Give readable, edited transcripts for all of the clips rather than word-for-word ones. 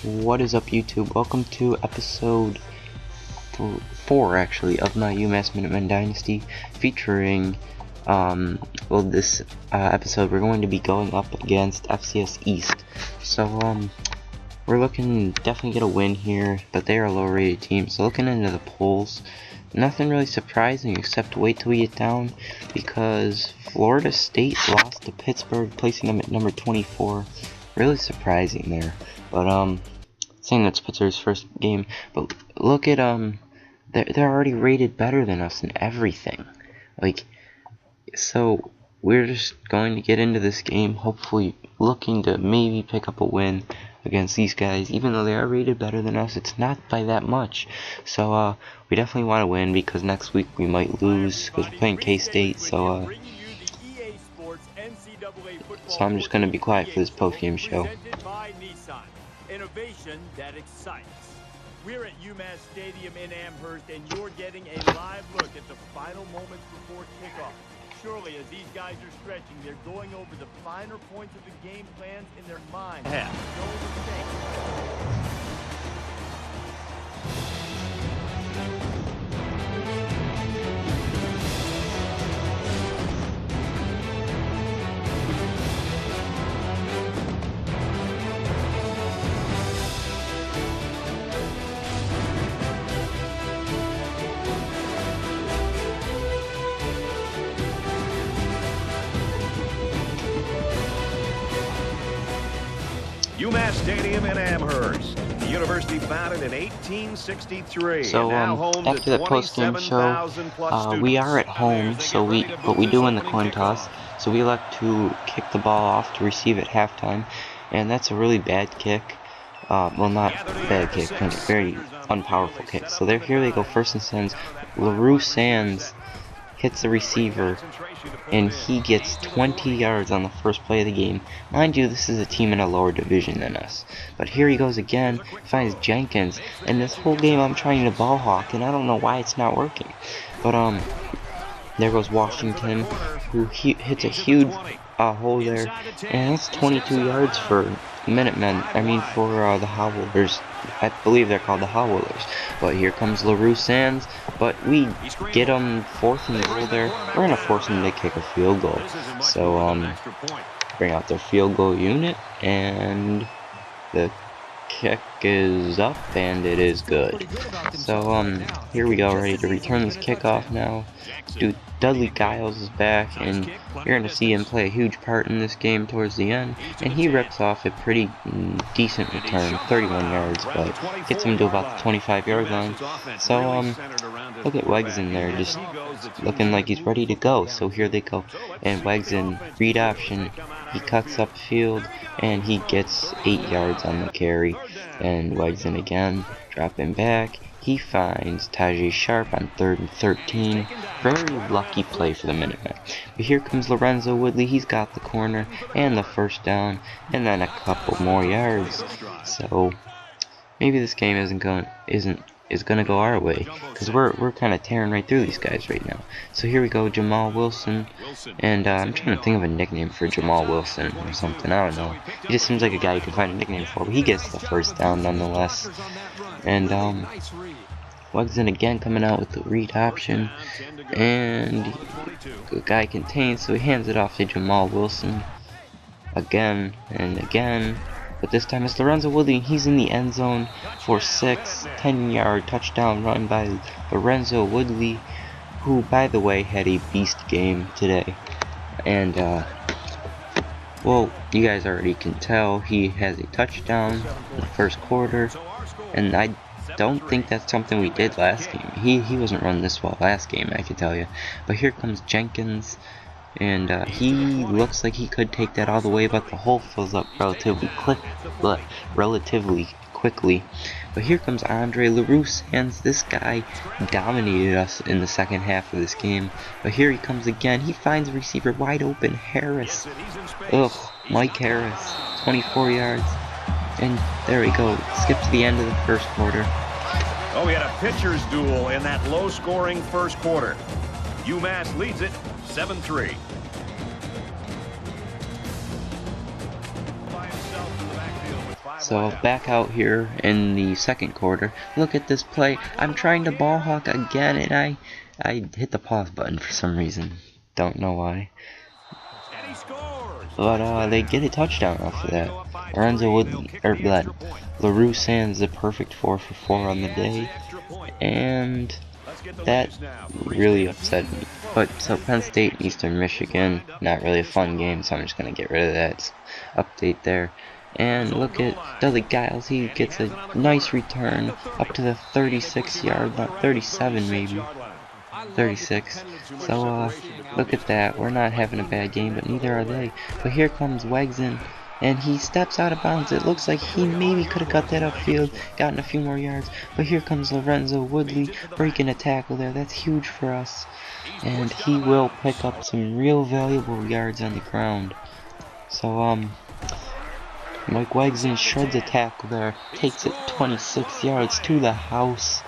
What is up, YouTube? Welcome to episode 4 actually of my UMass Minutemen Dynasty, featuring this episode we're going to be going up against FCS East. So we're looking to definitely get a win here, but they are a low rated team. So looking into the polls, nothing really surprising except wait till we get down, because Florida State lost to Pittsburgh, placing them at number 24. Really surprising there. But saying that's Pittsburgh's first game, but look at they're already rated better than us in everything. So we're just going to get into this game, hopefully looking to maybe pick up a win against these guys. Even though they are rated better than us, it's not by that much. So we definitely want to win, because next week we might lose because we're playing K-State. So I'm just going to be quiet for this post-game show. Innovation that excites. We're at UMass Stadium in Amherst, and you're getting a live look at the final moments before kickoff. Surely, as these guys are stretching, they're going over the finer points of the game plans in their mind. No mistake. UMass Stadium in Amherst. The university founded in 1863. So after the post-game show, we are at home, but we do win the coin toss, so we elect to kick the ball off to receive at halftime, and that's a really bad kick. Well, not bad kick, but very unpowerful kick. So here they go, first and sends. LaRue Sands hits the receiver, and he gets 20 yards on the first play of the game. Mind you, this is a team in a lower division than us. But here he goes again, finds Jenkins, and this whole game I'm trying to ball hawk, and I don't know why it's not working. But there goes Washington, who hits a huge hole there, and that's 22 yards for Minutemen. I mean, for the Howlers. I believe they're called the Howlers. But here comes LaRue Sands, but we get them 4th and goal there. We're gonna force them to kick a field goal. So bring out their field goal unit, and the kick is up, and it is good. So here we go, ready to return this kickoff now. Dude, Dudley Giles is back, and you're going to see him play a huge part in this game towards the end, and he rips off a pretty decent return, 31 yards, but gets him to about the 25-yard line. So look at Wegson there, just looking like he's ready to go. So here they go, and Wegson, read option, he cuts upfield, and he gets 8 yards on the carry. And Wegson again, dropping back, he finds Tajay Sharp on 3rd and 13. Very lucky play for the Minutemen. But here comes Lorenzo Woodley. He's got the corner and the first down, and then a couple more yards. So maybe this game is gonna go our way, because we're kind of tearing right through these guys right now. So here we go, Jamal Wilson, and I'm trying to think of a nickname for Jamal Wilson or something. I don't know. He just seems like a guy you can find a nickname for. But he gets the first down nonetheless. And Wegson again coming out with the read option, and the guy contains, so he hands it off to Jamal Wilson again and again. But this time it's Lorenzo Woodley, and he's in the end zone for 10-yard touchdown run by Lorenzo Woodley, who, by the way, had a beast game today. And well, you guys already can tell he has a touchdown in the first quarter, and I don't think that's something we did last game. He wasn't running this well last game, I can tell you. But here comes Jenkins, and he looks like he could take that all the way, but the hole fills up relatively quickly. But here comes Andre LaRue Sands. This guy dominated us in the second half of this game. But here he comes again. He finds a receiver wide open, Harris. Mike Harris, 24 yards. And there we go. Skip to the end of the first quarter. Oh, we had a pitcher's duel in that low-scoring first quarter. UMass leads it 7-3. So back out here in the second quarter. Look at this play. I'm trying to ball hawk again, and I hit the pause button for some reason. Don't know why. But they get a touchdown off of that. LaRue Sands the perfect 4 for 4 on the day, and that really upset me. But so Penn State and Eastern Michigan, not really a fun game, so I'm just gonna get rid of that update there. And look at Dudley Giles, he gets a nice return up to the 36-yard line, 37 maybe. 36. So look at that. We're not having a bad game, but neither are they. But here comes Wegson, and he steps out of bounds. It looks like he maybe could have got that upfield, gotten a few more yards. But here comes Lorenzo Woodley breaking a tackle there. That's huge for us, and he will pick up some real valuable yards on the ground. So Mike Wegson shreds a tackle there, takes it 26 yards to the house.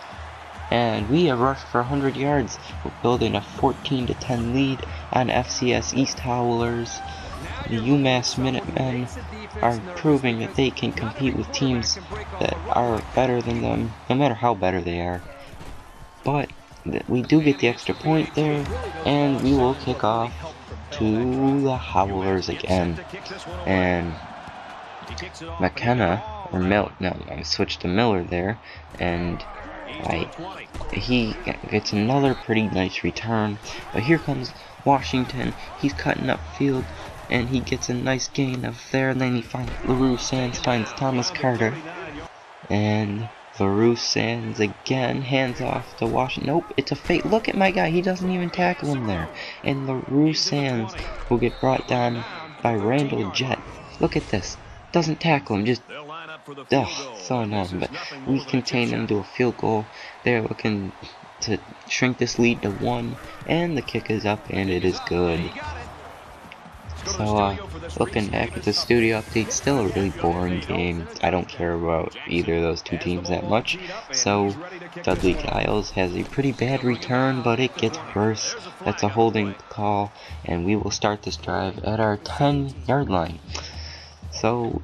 And we have rushed for 100 yards. We're building a 14-10 lead on FCS East Howlers. The UMass Minutemen are proving that they can compete with teams that are better than them, no matter how better they are. But we do get the extra point there, and we will kick off to the Howlers again. And McKenna, or I switched to Miller there, and he gets another pretty nice return. But here comes Washington. He's cutting up field, and he gets a nice gain up there. And then LaRue Sands finds Thomas Carter, and LaRue Sands again hands off to Washington. Nope, it's a fake. Look at my guy. He doesn't even tackle him there. And LaRue Sands will get brought down by Randall Jett. Look at this. Doesn't tackle him. Just so annoying, but we contain them to a field goal. They're looking to shrink this lead to 1, and the kick is up, and it is good. So, looking back at the studio update, still a really boring game. I don't care about either of those two teams that much. So, Dudley Giles has a pretty bad return, but it gets worse. That's a holding call, and we will start this drive at our 10-yard line. So,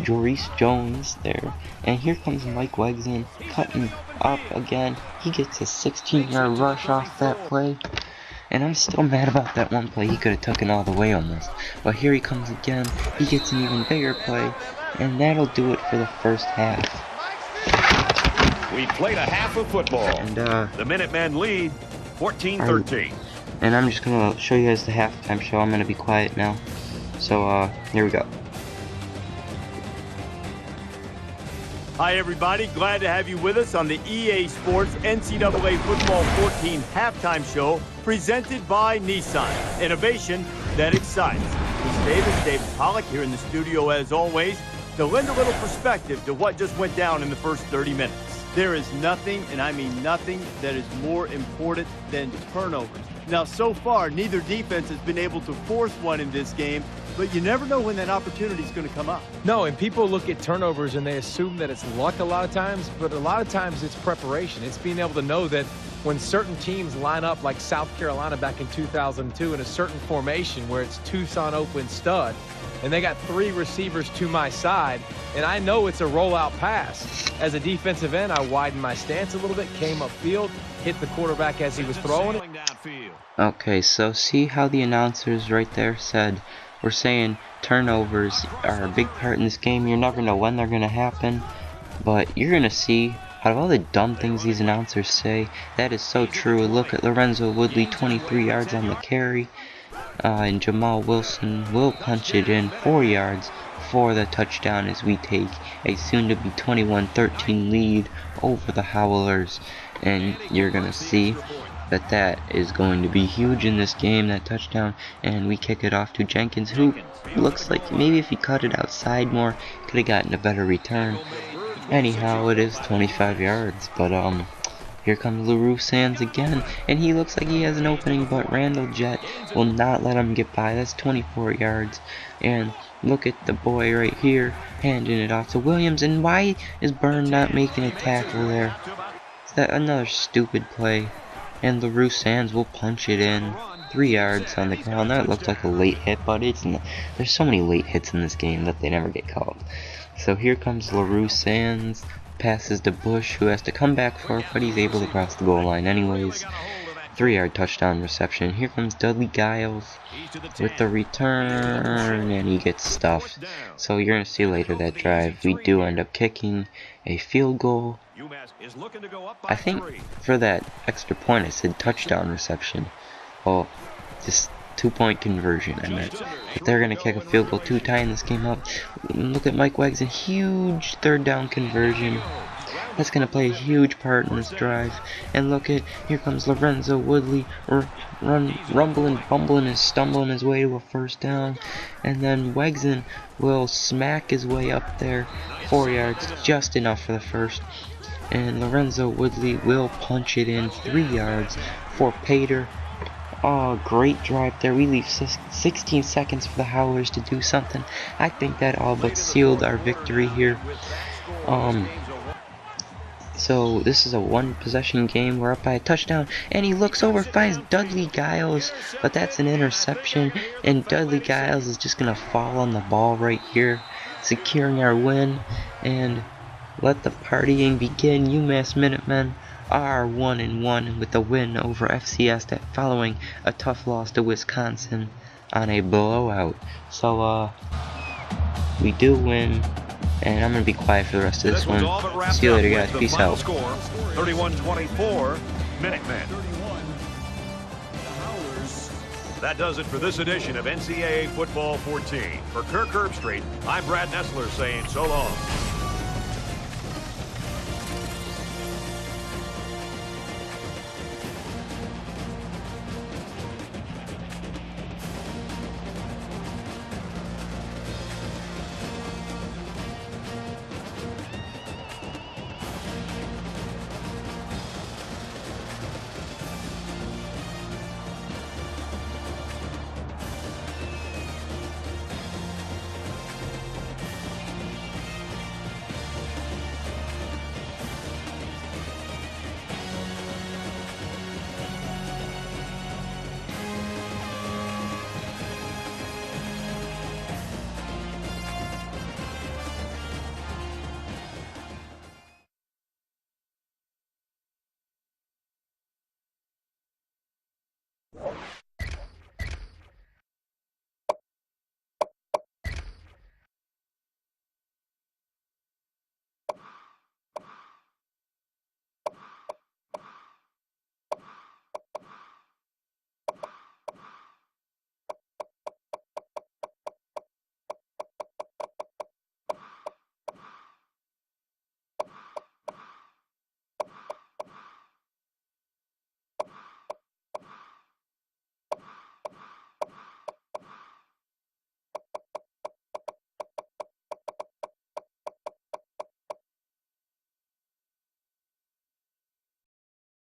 Joris Jones there, and here comes Mike Wegson cutting up again. He gets a 16-yard rush off that play, and I'm still mad about that one play. He could have taken all the way almost, but here he comes again. He gets an even bigger play, and that'll do it for the first half. We played a half of football, and the Minutemen lead 14-13. And I'm just gonna show you guys the halftime show. I'm gonna be quiet now, so here we go. Hi everybody, glad to have you with us on the EA Sports NCAA Football 14 halftime show presented by Nissan. Innovation that excites. David Pollock here in the studio as always to lend a little perspective to what just went down in the first 30 minutes. There is nothing, and I mean nothing, that is more important than turnovers. Now so far, neither defense has been able to force one in this game, but you never know when that opportunity is going to come up. No, and people look at turnovers and they assume that it's luck a lot of times, but a lot of times it's preparation. It's being able to know that when certain teams line up like South Carolina back in 2002 in a certain formation where it's Tucson open stud, and they got 3 receivers to my side, and I know it's a rollout pass. As a defensive end, I widened my stance a little bit, came upfield, hit the quarterback as he was throwing it. Okay, so see how the announcers right there said, we're saying turnovers are a big part in this game. You never know when they're going to happen, but you're going to see out of all the dumb things these announcers say, that is so true. Look at Lorenzo Woodley, 23 yards on the carry, and Jamal Wilson will punch it in 4 yards for the touchdown as we take a soon-to-be 21-13 lead over the Howlers. And you're going to see that is going to be huge in this game, that touchdown. And we kick it off to Jenkins, who looks like maybe if he cut it outside more, could have gotten a better return. Anyhow, it is 25 yards, but here comes LaRue Sands again, and he looks like he has an opening, but Randall Jett will not let him get by. That's 24 yards, and look at the boy right here, handing it off to Williams, and why is Byrne not making a tackle there? Is that another stupid play? And LaRue Sands will punch it in 3 yards on the ground. That looked like a late hit, but it's not. There's so many late hits in this game that they never get called. So here comes LaRue Sands, passes to Bush, who has to come back for it, but he's able to cross the goal line anyways. 3-yard touchdown reception. Here comes Dudley Giles with the return, and he gets stuffed. So you're going to see later that drive, we do end up kicking a field goal. I think for that extra point I said touchdown reception. Oh, just 2-point conversion I meant. But they're going to kick a field goal to tie this game up. Look at Mike Wags, a huge 3rd down conversion. That's going to play a huge part in this drive. And look at, here comes Lorenzo Woodley, rumbling, bumbling, and stumbling his way to a 1st down. And then Wegson will smack his way up there, 4 yards, just enough for the 1st. And Lorenzo Woodley will punch it in 3 yards for Pater. Oh, great drive there. We leave 16 seconds for the Howlers to do something. I think that all but sealed our victory here. So this is a 1-possession game. We're up by a touchdown, and he looks over, finds Dudley Giles, but that's an interception, and Dudley Giles is just gonna fall on the ball right here, securing our win. And let the partying begin. UMass Minutemen are 1-1 with the win over FCS, that following a tough loss to Wisconsin on a blowout. So we do win. And I'm going to be quiet for the rest of this one. See you later, guys. Peace out. 31-24, Minutemen. That does it for this edition of NCAA Football 14. For Kirk Herbstreit, I'm Brad Nessler saying so long.